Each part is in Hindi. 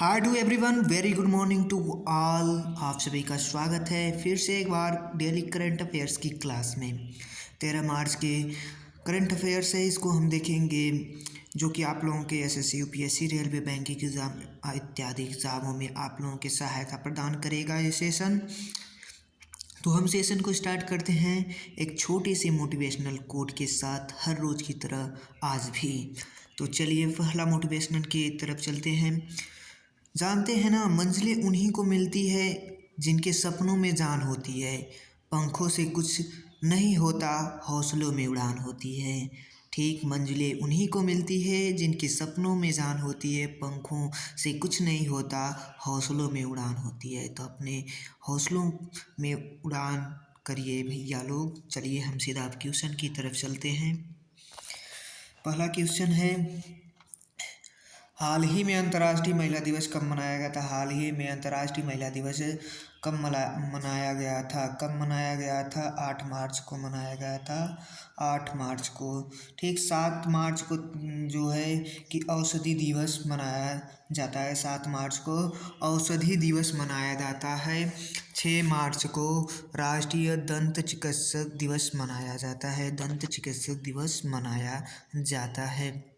Hi to everyone, very good morning to all. आप सभी का स्वागत है फिर से एक बार डेली करंट अफेयर्स की क्लास में। 13 मार्च के करंट अफेयर्स है, इसको हम देखेंगे जो कि आप लोगों के SSC UPSC railway banking exam इत्यादि एग्जामों में आप लोगों की सहायता प्रदान करेगा ये सेशन। तो हम सेशन को स्टार्ट करते हैं एक छोटे से मोटिवेशनल कोट के साथ, हर रोज़ की तरह आज भी। तो चलिए पहला मोटिवेशनल की तरफ चलते हैं। जानते हैं ना, मंजिलें उन्हीं को मिलती है जिनके सपनों में जान होती है। पंखों से कुछ नहीं होता, हौसलों में उड़ान होती है। ठीक, मंजिलें उन्हीं को मिलती है जिनके सपनों में जान होती है। पंखों से कुछ नहीं होता, हौसलों में उड़ान होती है। तो अपने हौसलों में उड़ान करिए भैया लोग। चलिए हम सीधा आप क्वेश्चन की तरफ चलते हैं। पहला क्वेश्चन है, हाल ही में अंतर्राष्ट्रीय महिला दिवस कब मनाया गया था? हाल ही में अंतर्राष्ट्रीय महिला दिवस कब मनाया गया था? कब मनाया गया था? 8 मार्च को मनाया गया था। 8 मार्च को। ठीक, 7 मार्च को जो है कि औषधि दिवस मनाया जाता है। 7 मार्च को औषधि दिवस मनाया जाता है। 6 मार्च को राष्ट्रीय दंत चिकित्सक दिवस मनाया जाता है। दंत चिकित्सक दिवस मनाया जाता है।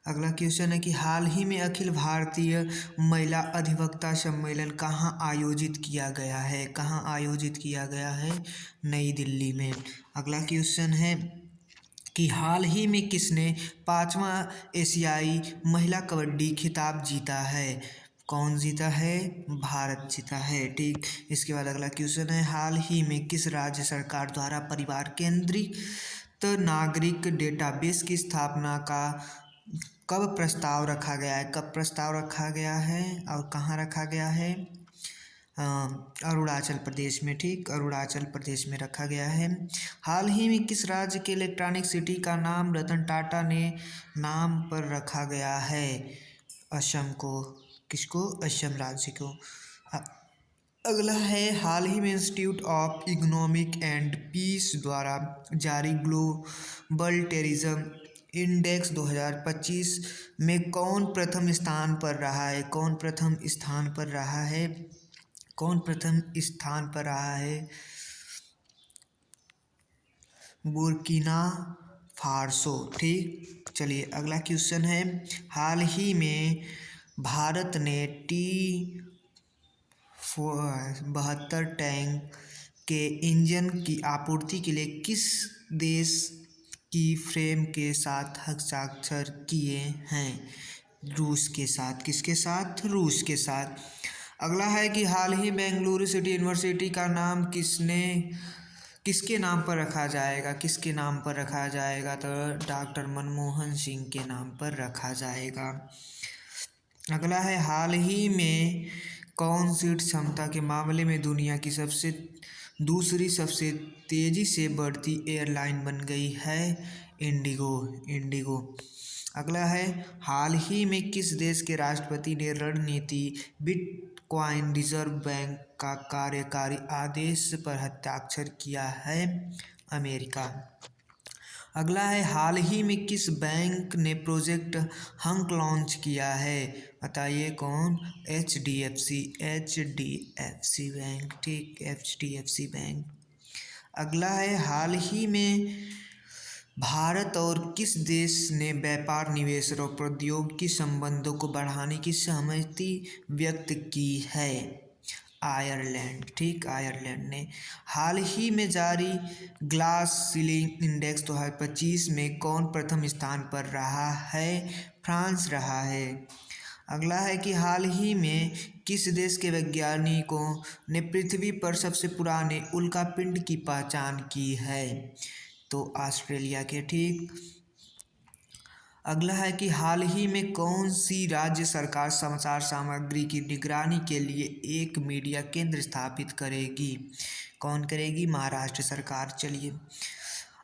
अगला क्वेश्चन है कि हाल ही में अखिल भारतीय महिला अधिवक्ता सम्मेलन कहाँ आयोजित किया गया है? कहाँ आयोजित किया गया है? नई दिल्ली में। अगला क्वेश्चन है कि हाल ही में किसने 5वां एशियाई महिला कबड्डी खिताब जीता है? कौन जीता है? भारत जीता है। ठीक, इसके बाद अगला क्वेश्चन है, हाल ही में किस राज्य सरकार द्वारा परिवार केंद्रित नागरिक डेटाबेस की स्थापना का कब प्रस्ताव रखा गया है? कब प्रस्ताव रखा गया है और कहाँ रखा गया है? अरुणाचल प्रदेश में। ठीक, अरुणाचल प्रदेश में रखा गया है। हाल ही में किस राज्य के इलेक्ट्रॉनिक सिटी का नाम रतन टाटा ने नाम पर रखा गया है? असम को। किसको? असम राज्य को। अ- अगला है, हाल ही में institute of economic and peace द्वारा जारी ग्लोबल टेररिज्म इंडेक्स 2025 में कौन प्रथम स्थान पर रहा है? कौन प्रथम स्थान पर रहा है? कौन प्रथम स्थान पर रहा है? बुर्किना फारसो। ठीक, चलिए अगला क्वेश्चन है, हाल ही में भारत ने T-72 टैंक के इंजन की आपूर्ति के लिए किस देश की फ्रेम के साथ हस्ताक्षर किए हैं? रूस के साथ। किसके साथ? रूस के साथ। अगला है कि हाल ही बेंगलुरु सिटी यूनिवर्सिटी का नाम किसके नाम पर रखा जाएगा? किसके नाम पर रखा जाएगा? तो डॉक्टर मनमोहन सिंह के नाम पर रखा जाएगा। अगला है, हाल ही में कौन सीट क्षमता के मामले में दुनिया की दूसरी सबसे तेज़ी से बढ़ती एयरलाइन बन गई है? इंडिगो। अगला है, हाल ही में किस देश के राष्ट्रपति ने रणनीति बिटकॉइन रिजर्व बैंक का कार्यकारी आदेश पर हस्ताक्षर किया है? अमेरिका। अगला है, हाल ही में किस बैंक ने प्रोजेक्ट हंक लॉन्च किया है? बताइए कौन? H D F C bank. ठीक, HDFC बैंक। अगला है, हाल ही में भारत और किस देश ने व्यापार, निवेश और प्रौद्योगिकी संबंधों को बढ़ाने की सहमति व्यक्त की है? आयरलैंड। ठीक, आयरलैंड ने। हाल ही में जारी ग्लास सीलिंग इंडेक्स 2025 में कौन प्रथम स्थान पर रहा है? फ्रांस रहा है। अगला है कि हाल ही में किस देश के वैज्ञानिकों ने पृथ्वी पर सबसे पुराने उल्कापिंड की पहचान की है? तो ऑस्ट्रेलिया के। ठीक, अगला है कि हाल ही में कौन सी राज्य सरकार समाचार सामग्री की निगरानी के लिए एक मीडिया केंद्र स्थापित करेगी? कौन करेगी? महाराष्ट्र सरकार। चलिए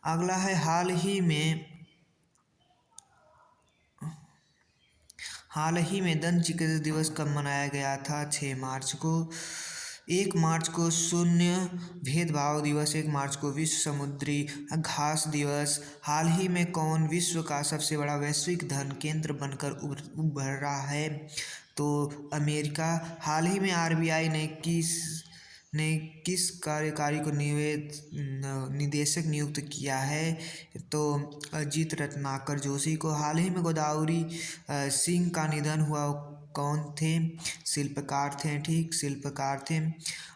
अगला है, हाल ही में दंत चिकित्सक दिवस कब मनाया गया था? 6 मार्च को। 1 मार्च को शून्य भेदभाव दिवस, 1 मार्च को विश्व समुद्री घास दिवस। हाल ही में कौन विश्व का सबसे बड़ा वैश्विक धन केंद्र बनकर उभर रहा है? तो अमेरिका। हाल ही में आरबीआई ने किस कार्यकारी को निदेशक नियुक्त किया है? तो अजीत रत्नाकर जोशी को। हाल ही में गोदावरी सिंह का निधन हुआ, कौन थे? शिल्पकार थे, ठीक, शिल्पकार थे।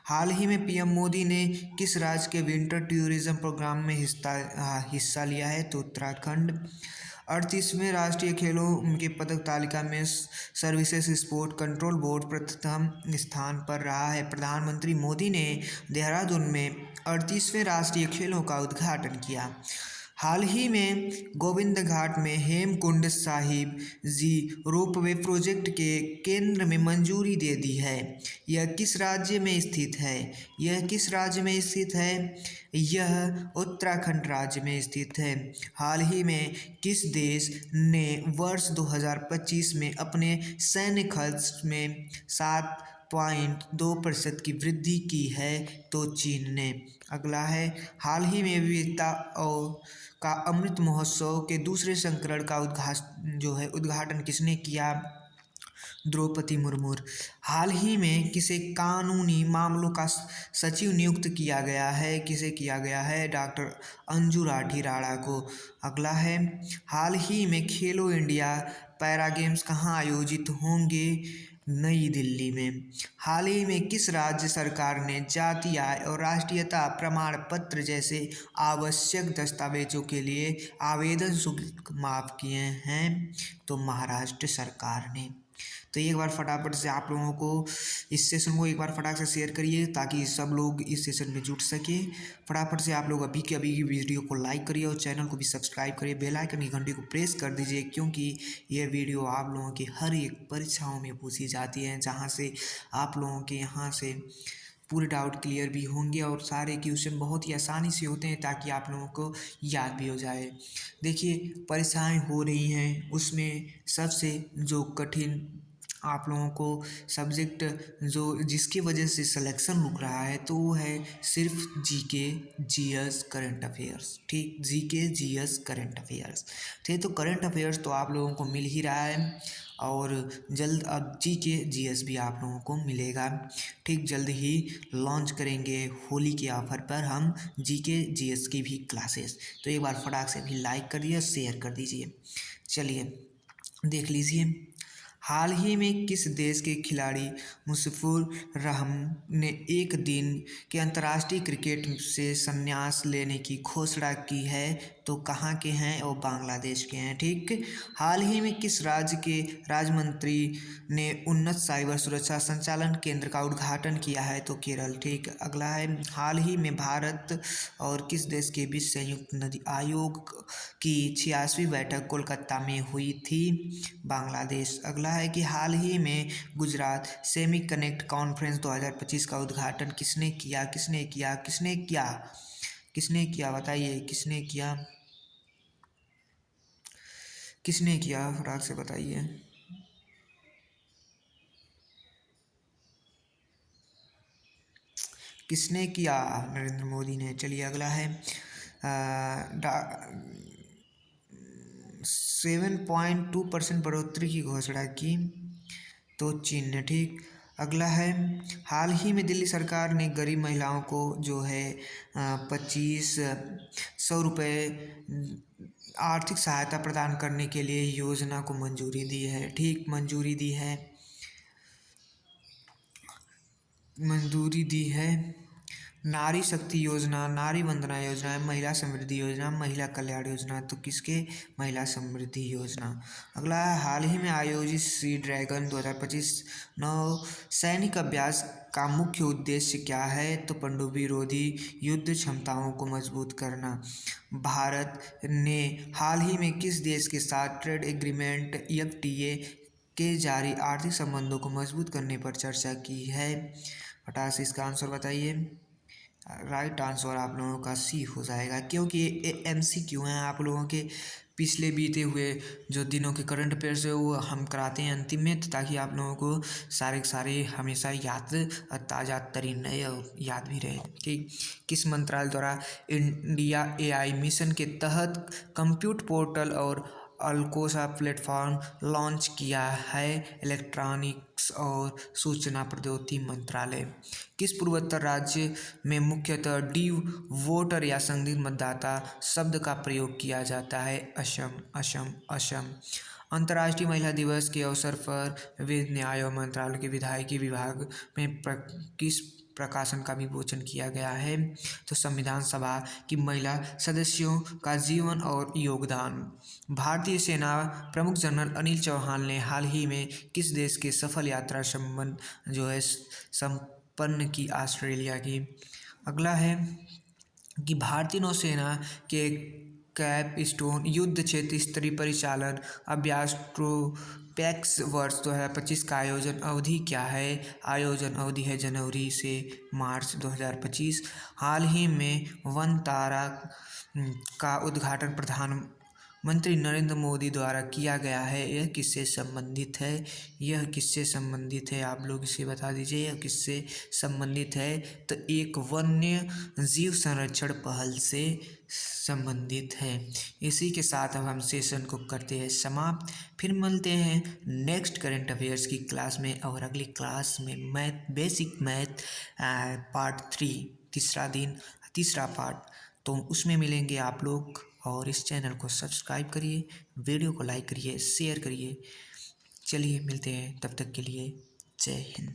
हाल ही में पीएम मोदी ने किस राज्य के विंटर टूरिज्म प्रोग्राम में हिस्सा लिया है? तो उत्तराखंड। 38वें राष्ट्रीय खेलों के पदक तालिका में सर्विसेज स्पोर्ट कंट्रोल बोर्ड प्रथम स्थान पर रहा है। प्रधानमंत्री मोदी ने देहरादून में 38वें राष्ट्रीय खेलों का उद्घाटन किया। हाल ही में गोविंद घाट में हेमकुंड साहिब जी रोपवे प्रोजेक्ट के केंद्र में मंजूरी दे दी है। यह किस राज्य में स्थित है? यह किस राज्य में स्थित है? यह उत्तराखंड राज्य में स्थित है। हाल ही में किस देश ने वर्ष 2025 में अपने सैन्य खर्च में 7.2% की वृद्धि की है? तो चीन ने। अगला है, हाल ही में विविधता और का अमृत महोत्सव के दूसरे संस्करण का उद्घाटन किसने किया? द्रौपदी मुर्मू। हाल ही में किसे कानूनी मामलों का सचिव नियुक्त किया गया है? किसे किया गया है? डॉक्टर अंजू राठी राणा को। अगला है, हाल ही में खेलो इंडिया पैरा गेम्स कहाँ आयोजित होंगे? नई दिल्ली में। हाल ही में किस राज्य सरकार ने जाति, आय और राष्ट्रीयता प्रमाण पत्र जैसे आवश्यक दस्तावेजों के लिए आवेदन शुल्क माफ किए हैं? तो महाराष्ट्र सरकार ने। तो एक बार फटाफट से आप लोगों को इस सेशन को एक बार फटाक से शेयर करिए ताकि सब लोग इस सेशन में जुट सके। फटाफट से आप लोग अभी के अभी वीडियो को लाइक करिए और चैनल को भी सब्सक्राइब करिए, बेल आइकन की घंटी को प्रेस कर दीजिए, क्योंकि ये वीडियो आप लोगों की हर एक परीक्षाओं में पूछी जाती है, जहाँ से आप लोगों के यहाँ से पूरे डाउट क्लियर भी होंगे और सारे क्वेश्चन बहुत ही आसानी से होते हैं ताकि आप लोगों को याद भी हो जाए। देखिए, परीक्षाएं हो रही हैं, उसमें सबसे जो कठिन आप लोगों को सब्जेक्ट जो जिसकी वजह से सिलेक्शन रुक रहा है तो वो है सिर्फ जीके, जीएस, करंट अफेयर्स। ठीक, जीके, जीएस, करंट अफेयर्स। ठीक, तो करंट अफेयर्स तो आप लोगों को मिल ही रहा है और जल्द अब जीके, जीएस भी आप लोगों को मिलेगा। ठीक, जल्द ही लॉन्च करेंगे होली के ऑफर पर हम जीके, जीएस की भी क्लासेस। तो एक बार फटाक से भी लाइक कर दिए, शेयर कर दीजिए। चलिए देख लीजिए, हाल ही में किस देश के खिलाड़ी मुशफिकुर रहमान ने एक दिन के अंतर्राष्ट्रीय क्रिकेट से संन्यास लेने की घोषणा की है? तो कहाँ के हैं? और बांग्लादेश के हैं। ठीक, हाल ही में किस राज्य के राज्य मंत्री ने उन्नत साइबर सुरक्षा संचालन केंद्र का उद्घाटन किया है? तो केरल। ठीक, अगला है, हाल ही में भारत और किस देश के बीच संयुक्त नदी आयोग की 86वीं बैठक कोलकाता में हुई थी? बांग्लादेश। अगला है कि हाल ही में गुजरात सेमी कनेक्ट कॉन्फ्रेंस 2025 का उद्घाटन किसने किया? किसने किया? किसने किया? किसने किया? बताइए, किसने किया? किसने किया? फटाक से बताइए। किसने किया? नरेंद्र मोदी ने। चलिए अगला है, 7.2% बढ़ोतरी की घोषणा की, तो चीन ने। ठीक, अगला है, हाल ही में दिल्ली सरकार ने गरीब महिलाओं को जो है 2500 रुपये आर्थिक सहायता प्रदान करने के लिए योजना को मंजूरी दी है। ठीक, मंजूरी दी है, मंजूरी दी है। नारी शक्ति योजना, नारी वंदना योजना, महिला समृद्धि योजना, महिला कल्याण योजना। तो किसके? महिला समृद्धि योजना। अगला है, हाल ही में आयोजित सी ड्रैगन 2025 नौ सैनिक अभ्यास का मुख्य उद्देश्य क्या है? तो पनडुब्बी रोधी युद्ध क्षमताओं को मजबूत करना। भारत ने हाल ही में किस देश के साथ ट्रेड एग्रीमेंट एफटीए के जारी आर्थिक संबंधों को मजबूत करने पर चर्चा की है? फटाक से इसका आंसर बताइए। राइट आंसर आप लोगों का सी हो जाएगा, क्योंकि ये एमसीक्यू हैं, आप लोगों के पिछले बीते हुए जो दिनों के करंट अफेयर्स है वो हम कराते हैं अंतिम में, तो ताकि आप लोगों को सारे के सारे हमेशा याद और ताज़ा तरीन रहे और याद भी रहे। ठीक, किस मंत्रालय द्वारा इंडिया एआई मिशन के तहत कंप्यूट पोर्टल और अलकोसा प्लेटफॉर्म लॉन्च किया है? इलेक्ट्रॉनिक्स और सूचना प्रौद्योगिकी मंत्रालय। किस पूर्वोत्तर राज्य में मुख्यतः डी वोटर या संदिग्ध मतदाता शब्द का प्रयोग किया जाता है? असम, असम, असम। अंतर्राष्ट्रीय महिला दिवस के अवसर पर विधि न्याय और मंत्रालय के विधायिकी विभाग में किस प्रकाशन का विमोचन किया गया है? तो संविधान सभा की महिला सदस्यों का जीवन और योगदान। भारतीय सेना प्रमुख जनरल अनिल चौहान ने हाल ही में किस देश के सफल यात्रा संबंध जो है संपन्न की? ऑस्ट्रेलिया की। अगला है कि भारतीय नौसेना के कैपस्टोन युद्ध क्षेत्र स्तरीय परिचालन अभ्यास ट्रोपैक्स वर्ष 2025 का आयोजन अवधि क्या है? आयोजन अवधि है जनवरी से मार्च 2025। हाल ही में वन तारा का उद्घाटन प्रधानमंत्री नरेंद्र मोदी द्वारा किया गया है। यह किससे संबंधित है? यह किससे संबंधित है? आप लोग इसे बता दीजिए, यह किससे संबंधित है? तो एक वन्य जीव संरक्षण पहल से संबंधित है। इसी के साथ अब हम सेशन को करते हैं समाप्त। फिर मिलते हैं नेक्स्ट करंट अफेयर्स की क्लास में, और अगली क्लास में मैथ, बेसिक मैथ पार्ट 3, तीसरा दिन, तीसरा पार्ट, तो उसमें मिलेंगे आप लोग। और इस चैनल को सब्सक्राइब करिए, वीडियो को लाइक करिए, शेयर करिए। चलिए मिलते हैं, तब तक के लिए जय हिंद।